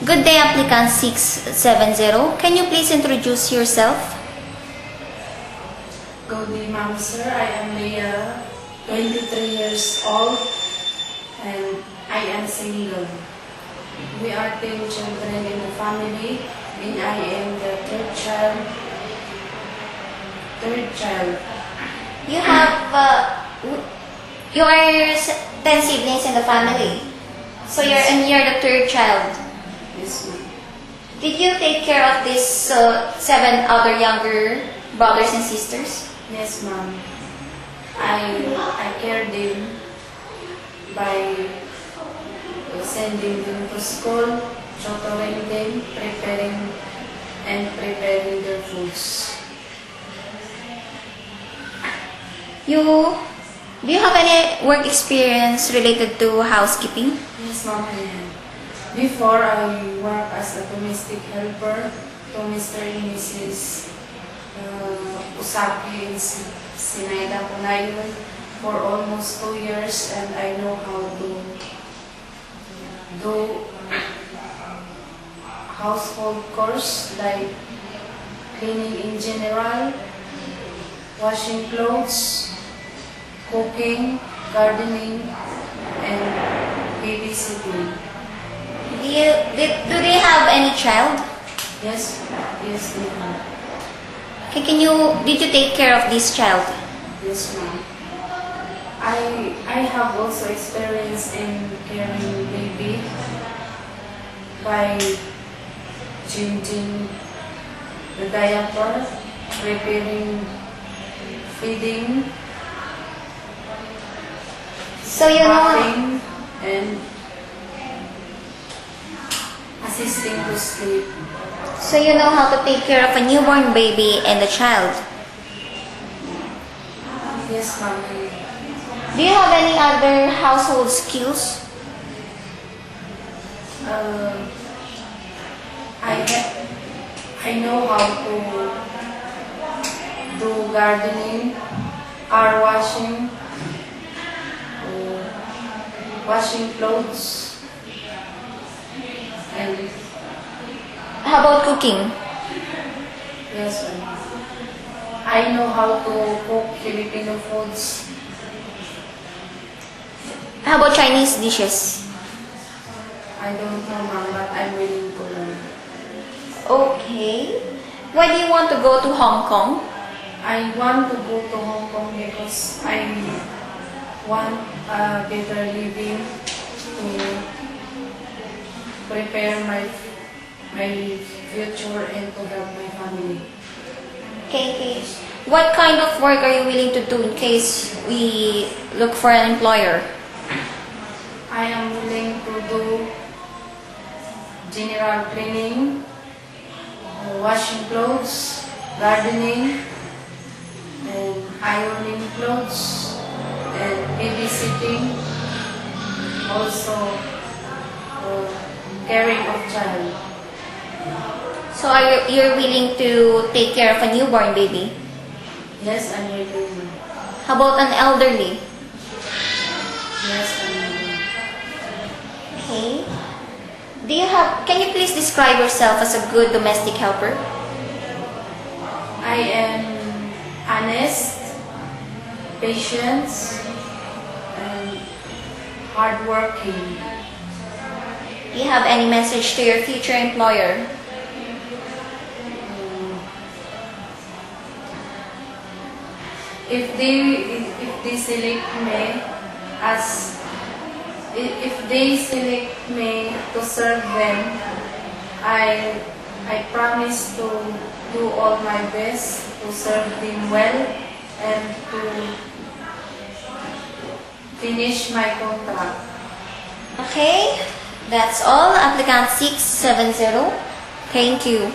Good day, applicant 670. Can you please introduce yourself? Good day, ma'am, sir. I am Leah, 23 years old, and I am single. We are 10 children in the family, and I am the third child. You are 10 siblings in the family. So you're the third child. Yes, ma'am. Did you take care of these 7 other younger brothers and sisters? Yes, ma'am. I care them by sending them to school, tutoring them, preparing their foods. Do you have any work experience related to housekeeping? Yes, ma'am, I am. Before, I worked as a domestic helper to Mr. and Mrs. Usaki in Sinaida, Punayon for almost 2 years, and I know how to do household chores like cleaning in general, washing clothes, cooking, gardening, and babysitting. Do they have any child? Yes, they have. Okay, did you take care of this child? Yes, ma'am. I have also experience in caring baby by changing the diaper, preparing feeding, So you know, bathing, and assisting to sleep. so you know how to take care of a newborn baby and a child. Yes, ma'am. Do you have any other household skills? I know how to do gardening, car washing, washing clothes, and How about cooking? yes, I know how to cook Filipino foods. How about Chinese dishes? I don't know, ma'am, but I'm willing to learn. Okay. Why do you want to go to Hong Kong? I want to go to Hong Kong because I want a better living to prepare my future and to help my family. Okay. What kind of work are you willing to do in case we look for an employer? I am willing to do general cleaning, washing clothes, gardening, and ironing clothes, and babysitting, also caring of child. So you're willing to take care of a newborn baby? Yes, I'm willing. How about an elderly? Yes, I'm willing. Okay. Can you please describe yourself as a good domestic helper? I am honest, patient, and hardworking. Do you have any message to your future employer? If they select me as if they select me to serve them, I promise to do all my best to serve them well and to finish my contract. Okay. That's all. Applicant 670. Thank you.